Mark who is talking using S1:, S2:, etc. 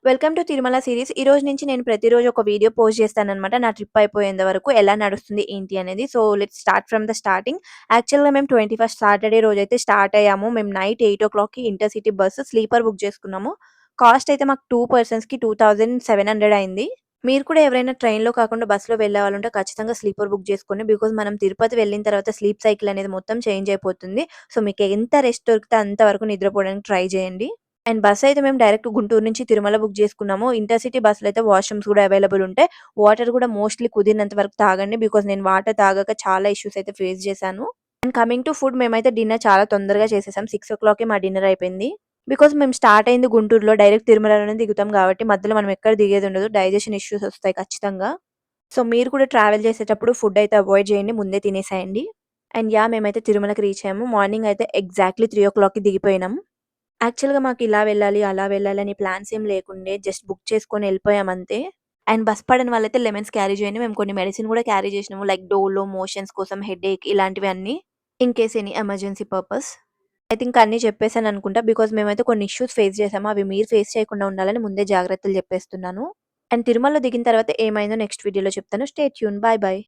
S1: Welcome to Tirumala series. ఈ రోజు నుంచి నేను ప్రతిరోజు ఒక వీడియో పోస్ట్ చేస్తాననమాట. నా ట్రిప్ అయిపోయేంత వరకు ఎలా నడుస్తుంది ఏంటి అనేది. So, let's start from the starting. యాక్చువల్‌గా మేము 21st సాటర్‌డే రోజైతే స్టార్ట్ అయ్యాము. మేము నైట్ 8:00కి ఇంటర్‌సిటీ బస్సు స్లీపర్ బుక్ చేసుకున్నాము. కాస్ట్ అయితే మాకు 2 పర్సన్స్‌కి 2700 అయింది. మీరు కూడా ఎవరైనా ట్రైన్‌లో కాకుండా బస్‌లో వెళ్ళేవాళ్ళుంటే ఖచ్చితంగా స్లీపర్ బుక్ చేసుకోండి. బికాజ్ మనం తిరుపతి వెళ్ళిన తర్వాత స్లీప్ సైకిల్ అనేది మొత్తం చేంజ్ అయిపోతుంది. సో, మీకు ఎంత రెస్ట్ దొరికితే అంత వరకు నిద్రపోవడానికి ట్రై చేయండి. అండ్ బస్ అయితే మేము డైరెక్ట్ గుంటూరు నుంచి తిరుమల బుక్ చేసుకున్నాము. ఇంటర్‌సిటీ బస్‌లో అయితే వాష్‌రూమ్స్ కూడా అవైలబుల్ ఉంటాయి. వాటర్ కూడా మోస్ట్‌లీ కుదిరినంత వరకు తాగండి. బికాజ్ నేను వాటర్ తాగక చాలా ఇష్యూస్ అయితే ఫేస్ చేశాను. అండ్ కమింగ్ టు ఫుడ్ మేమైతే డిన్నర్ చాలా తొందరగా చేసేసాం. 6:00కే మా డిన్నర్ అయిపోయింది. బికాజ్ మేము స్టార్ట్ అయింది గుంటూరులో. డైరెక్ట్ తిరుమలలోనే దిగుతాం కాబట్టి మధ్యలో మనం ఎక్కడ దిగేదుండదు. డైజెషన్ ఇష్యూస్ వస్తాయి ఖచ్చితంగా. సో, మీరు కూడా ట్రావెల్ చేసేటప్పుడు ఫుడ్ అయితే అవాయిడ్ చేయండి. ముందే తినేసేయండి. And yeah! మేమైతే తిరుమలకి రీచ్ అయ్యాము. మార్నింగ్ అయితే ఎగ్జాక్ట్‌లీ 3:00కి దిగిపోయినాం. యాక్చువల్‌గా మాకు ఇలా వెళ్ళాలి, అలా వెళ్ళాలి అని ప్లాన్స్ ఏం లేకుండే. జస్ట్ బుక్ చేసుకొని ఎళ్ళిపోయాం అంతే. అండ్ బస్ పడని వాళ్ళైతే లెమన్స్ క్యారీ చేయండి. మేము కొన్ని మెడిసిన్ కూడా క్యారీ చేసినాము. లైక్ డోలో, మోషన్స్ కోసం, హెడేక్ ఇలాంటివి అన్నీ. In case any emergency purpose. I think అన్నీ చెప్పేసాననుకుంటా. బికాజ్ మేమైతే కొన్ని ఇష్యూస్ ఫేస్ చేసాము. అవి మీరు ఫేస్ చేయకుండా ఉండాలని ముందే జాగ్రత్తలు చెప్పేస్తున్నాను. అండ్ తిరుమలలో దిగిన తర్వాత ఏమైందో నెక్స్ట్ వీడియోలో చెప్తాను. Stay tune. Bye bye.